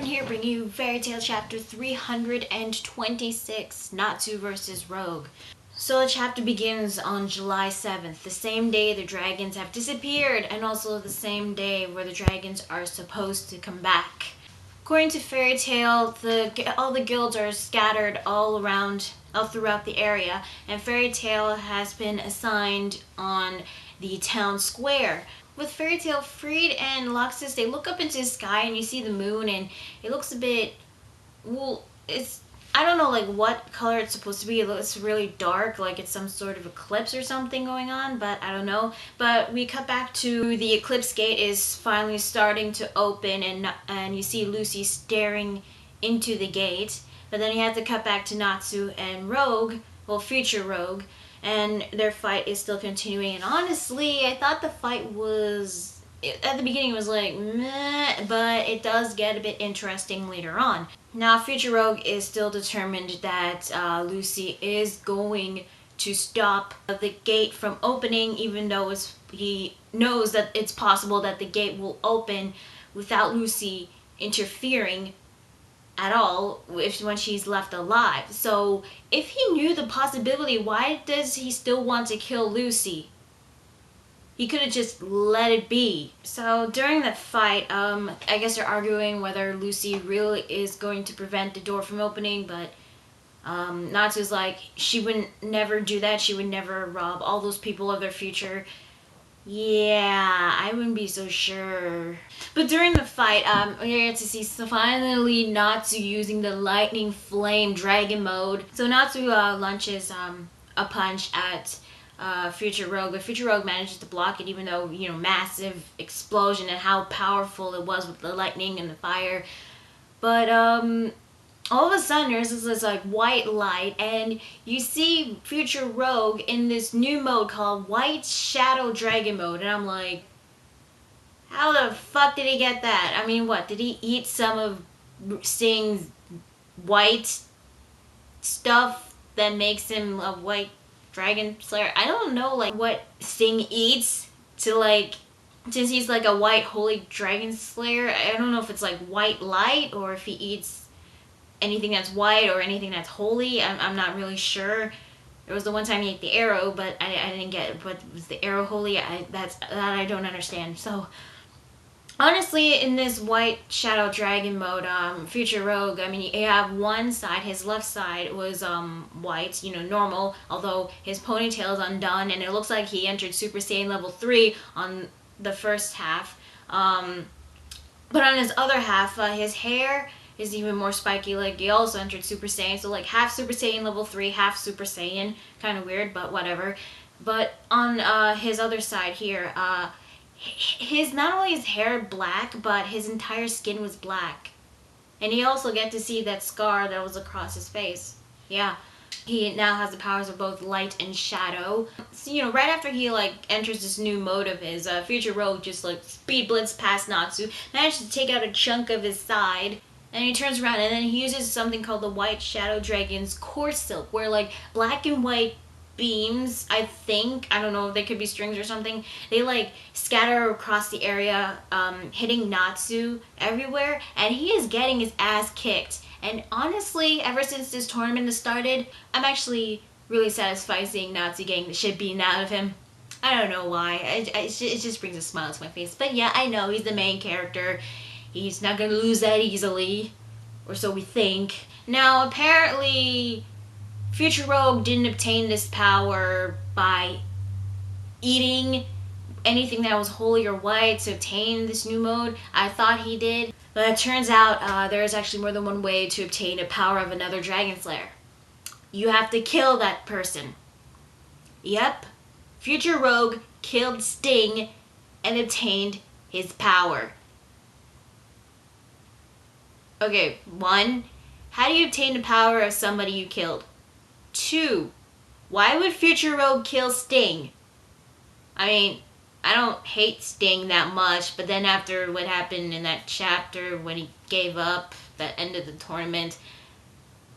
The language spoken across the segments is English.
here bringing you Fairy Tail chapter 326, Natsu vs. Rogue. So the chapter begins on July 7th, the same day the dragons have disappeared, and also the same day where the dragons are supposed to come back. According to Fairy Tail, all the guilds are scattered all throughout the area, and Fairy Tail has been assigned on the town square. With Fairy Tail freed and Loxus, they look up into the sky and you see the moon, and it looks a bit, I don't know like what color it's supposed to be. It looks really dark, like it's some sort of eclipse or something going on, but I don't know. But we cut back to the Eclipse gate is finally starting to open, and you see Lucy staring into the gate. But then you have to cut back to Natsu and Rogue, well, Future Rogue, and their fight is still continuing. And honestly, I thought the fight was, at the beginning it was like meh, but it does get a bit interesting later on. Now Future Rogue is still determined that Lucy is going to stop the gate from opening, even though he knows that it's possible that the gate will open without Lucy interfering at all when she's left alive. So if he knew the possibility, why does he still want to kill Lucy? He could have just let it be. So during that fight, I guess they're arguing whether Lucy really is going to prevent the door from opening, but Natsu's like, she would never do that. She would never rob all those people of their future. Yeah, I wouldn't be so sure. But during the fight, we get to see finally Natsu using the lightning flame dragon mode. So Natsu launches a punch at Future Rogue, but Future Rogue manages to block it, even though, you know, massive explosion and how powerful it was with the lightning and the fire. But all of a sudden there's this like white light, and you see Future Rogue in this new mode called White Shadow Dragon mode, and I'm like, how the fuck did he get that? I mean, what, did he eat some of Sting's white stuff that makes him a white dragon slayer? I don't know like what Sting eats to like, since he's like a white holy dragon slayer. I don't know if it's like white light or if he eats anything that's white or anything that's holy. I'm not really sure. There was the one time he ate the arrow, but I didn't get it. But was the arrow holy? That I don't understand. So honestly, in this White Shadow Dragon mode, Future Rogue, I mean, you have one side, his left side was white, you know, normal, although his ponytail is undone, and it looks like he entered Super Saiyan level 3 on the first half. But on his other half, his hair is even more spiky, like he also entered Super Saiyan, so like half Super Saiyan level 3, half Super Saiyan, kind of weird, but whatever. But on his other side here, his not only his hair black, but his entire skin was black. And you also get to see that scar that was across his face. Yeah. He now has the powers of both light and shadow. So, you know, right after he like enters this new mode of his, Future Rogue just like speed blitz past Natsu, managed to take out a chunk of his side, and he turns around and then he uses something called the White Shadow Dragon's Core Silk, where like black and white beams, I think, I don't know if they could be strings or something, they like scatter across the area, hitting Natsu everywhere, and he is getting his ass kicked. And honestly, ever since this tournament has started, I'm actually really satisfied seeing Natsu getting the shit beaten out of him. I don't know why, it just brings a smile to my face. But yeah, I know he's the main character. He's not gonna lose that easily, or so we think. Now apparently Future Rogue didn't obtain this power by eating anything that was holy or white to obtain this new mode. I thought he did, but it turns out there is actually more than one way to obtain a power of another Dragon Slayer. You have to kill that person. Yep, Future Rogue killed Sting and obtained his power. Okay, 1, how do you obtain the power of somebody you killed? 2, why would Future Rogue kill Sting? I mean, I don't hate Sting that much, but then after what happened in that chapter when he gave up, that end of the tournament,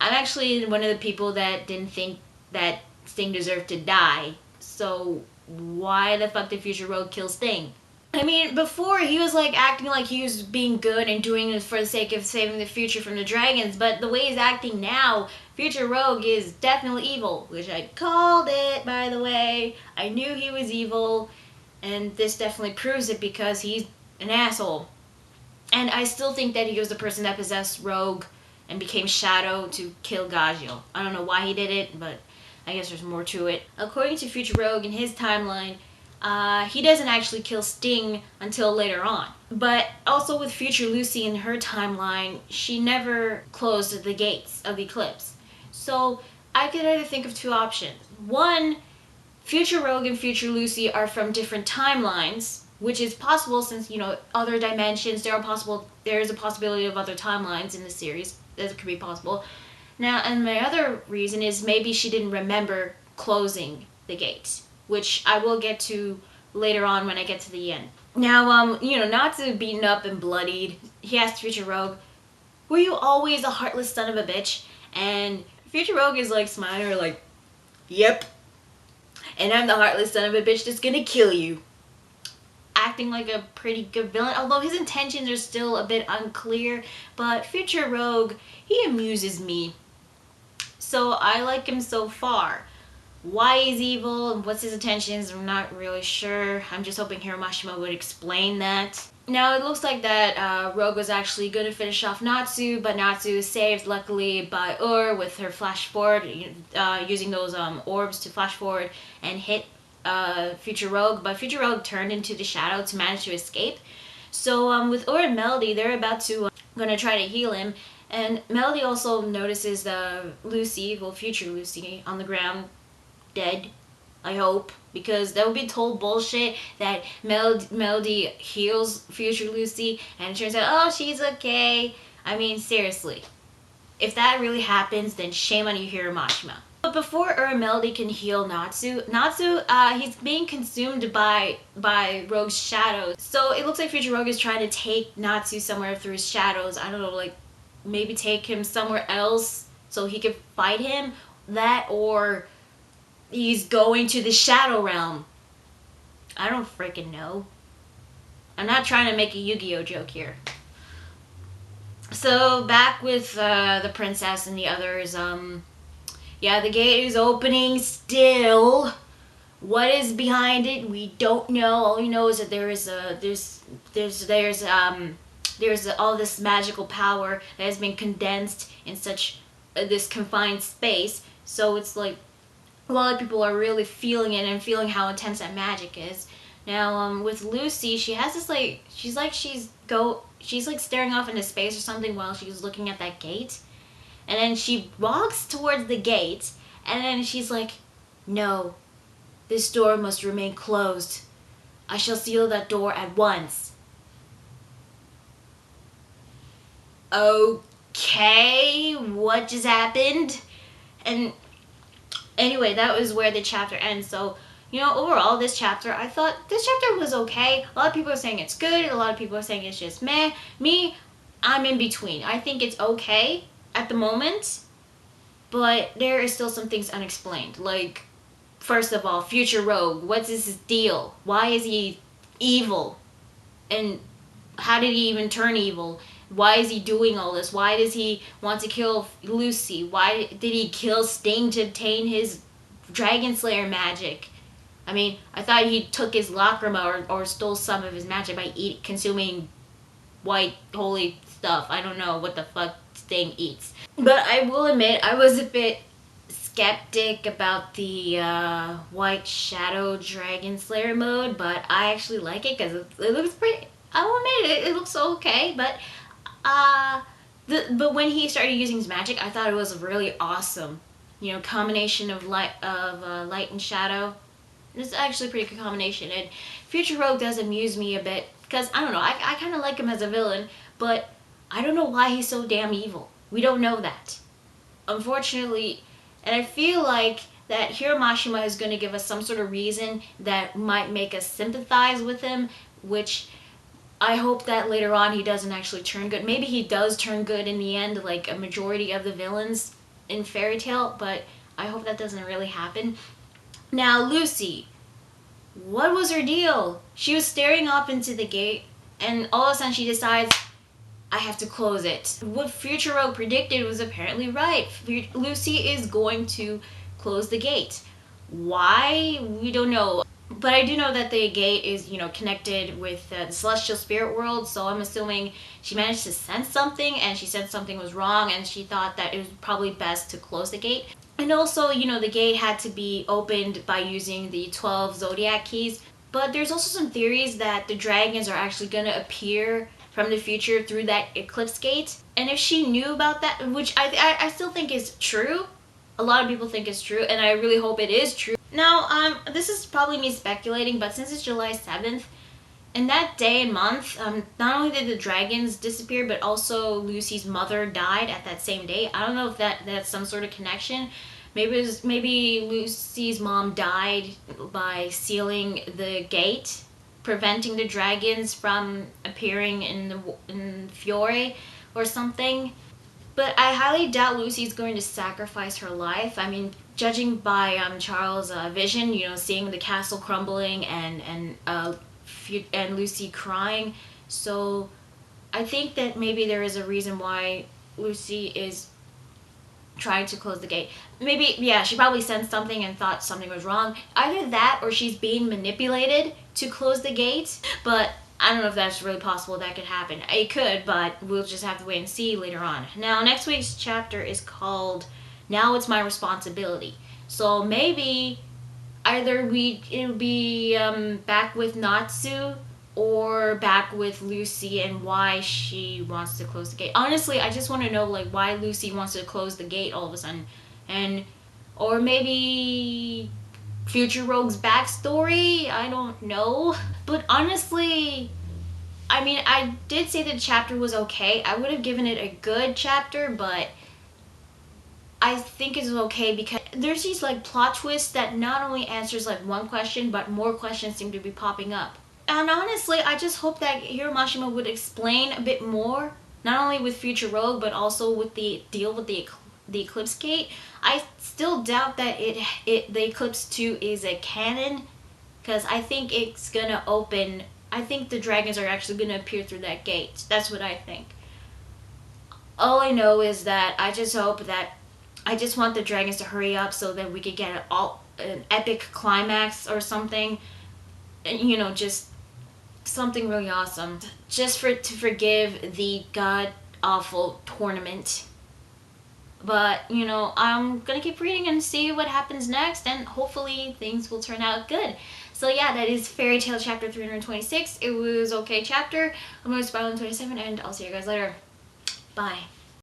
I'm actually one of the people that didn't think that Sting deserved to die. So why the fuck did Future Rogue kill Sting? I mean, before he was like acting like he was being good and doing it for the sake of saving the future from the dragons, but the way he's acting now, Future Rogue is definitely evil, which I called it, by the way. I knew he was evil, and this definitely proves it because he's an asshole. And I still think that he was the person that possessed Rogue and became Shadow to kill Gagio. I don't know why he did it, but I guess there's more to it. According to Future Rogue, in his timeline, he doesn't actually kill Sting until later on. But also with Future Lucy in her timeline, she never closed the gates of Eclipse. So I could either think of two options. One, Future Rogue and Future Lucy are from different timelines, which is possible since, other dimensions, there is a possibility of other timelines in the series. That could be possible. Now, and my other reason is maybe she didn't remember closing the gates, which I will get to later on when I get to the end. Now, Natsu beaten up and bloodied, he asked Future Rogue, "Were you always a heartless son of a bitch?" And Future Rogue is like smiling, like, "Yep. And I'm the heartless son of a bitch that's gonna kill you." Acting like a pretty good villain, although his intentions are still a bit unclear. But Future Rogue, he amuses me. So I like him so far. Why he's evil and what's his intentions, I'm not really sure. I'm just hoping Hiramashima would explain that. Now it looks like that Rogue was actually going to finish off Natsu, but Natsu is saved luckily by with her flash forward, using those orbs to flash forward and hit Future Rogue. But Future Rogue turned into the shadow to manage to escape. So with and Melody, they're about to gonna try to heal him. And Melody also notices Lucy, Future Lucy, on the ground, dead, I hope, because that would be total bullshit that Melody heals Future Lucy and it turns out, oh, she's okay. I mean, seriously. If that really happens, then shame on you, Hiramashima. But before Melody can heal Natsu, he's being consumed by Rogue's shadows. So it looks like Future Rogue is trying to take Natsu somewhere through his shadows. I don't know, like maybe take him somewhere else so he could fight him. That, or he's going to the Shadow Realm. I don't freaking know. I'm not trying to make a Yu-Gi-Oh joke here. So back with the princess and the others. Yeah, the gate is opening still. What is behind it? We don't know. All we know is that there's all this magical power that has been condensed in such this confined space. So it's like a lot of people are really feeling it and feeling how intense that magic is. Now, with Lucy, she has this she's like staring off into space or something while she's looking at that gate. And then she walks towards the gate, and then she's like, "No, this door must remain closed. I shall seal that door at once." Okay, what just happened? And anyway, that was where the chapter ends. So, overall, this chapter, I thought this chapter was okay. A lot of people are saying it's good. A lot of people are saying it's just meh. Me, I'm in between. I think it's okay at the moment, but there is still some things unexplained. Like, first of all, Future Rogue, what's his deal? Why is he evil? And how did he even turn evil? Why is he doing all this? Why does he want to kill Lucy? Why did he kill Sting to obtain his Dragonslayer magic? I mean, I thought he took his lacrima or stole some of his magic by consuming white holy stuff. I don't know what the fuck Sting eats. But I will admit, I was a bit skeptic about the White Shadow Dragonslayer mode, but I actually like it because it looks pretty. I will admit it looks okay, but when he started using his magic, I thought it was really awesome. Combination of light and shadow. It's actually a pretty good combination. And Future Rogue does amuse me a bit because I don't know. I kind of like him as a villain, but I don't know why he's so damn evil. We don't know that, unfortunately. And I feel like that Hiramashima is going to give us some sort of reason that might make us sympathize with him, which I hope that later on he doesn't actually turn good. Maybe he does turn good in the end, like a majority of the villains in Fairy Tail, but I hope that doesn't really happen. Now, Lucy. What was her deal? She was staring up into the gate, and all of a sudden she decides, I have to close it. What Future Rogue predicted was apparently right. Lucy is going to close the gate. Why? We don't know. But I do know that the gate is, connected with the celestial spirit world, so I'm assuming she managed to sense something, and she sensed something was wrong, and she thought that it was probably best to close the gate. And also, the gate had to be opened by using the 12 zodiac keys. But there's also some theories that the dragons are actually going to appear from the future through that Eclipse gate. And if she knew about that, which I still think is true, a lot of people think it's true, and I really hope it is true. Now, this is probably me speculating, but since it's July 7th, in that day and month, not only did the dragons disappear, but also Lucy's mother died at that same day. I don't know if that's some sort of connection. Maybe Lucy's mom died by sealing the gate, preventing the dragons from appearing in Fiore or something. But I highly doubt Lucy's going to sacrifice her life. I mean, judging by Charles' vision, seeing the castle crumbling and Lucy crying. So I think that maybe there is a reason why Lucy is trying to close the gate. Maybe, yeah, she probably sensed something and thought something was wrong. Either that or she's being manipulated to close the gate. But I don't know if that's really possible that could happen. It could, but we'll just have to wait and see later on. Now, next week's chapter is called Now It's My Responsibility. So maybe either it'll be back with Natsu or back with Lucy and why she wants to close the gate. Honestly, I just want to know why Lucy wants to close the gate all of a sudden. Or maybe Future Rogue's backstory? I don't know. But honestly, I mean, I did say the chapter was okay. I would have given it a good chapter, but I think it's okay because there's these plot twists that not only answers one question, but more questions seem to be popping up. And honestly, I just hope that Hiro Mashima would explain a bit more, not only with Future Rogue, but also with the deal with the Eclipse Gate. I still doubt that the Eclipse 2 is a canon, because I think it's gonna open. I think the dragons are actually gonna appear through that gate. That's what I think. All I know is that I just want the dragons to hurry up so that we could get an epic climax or something. Just something really awesome. Just to forgive the god awful tournament. But, I'm gonna keep reading and see what happens next, and hopefully things will turn out good. So yeah, that is Fairy Tail chapter 326. It was okay chapter. I'm going to Spiral 27, and I'll see you guys later. Bye.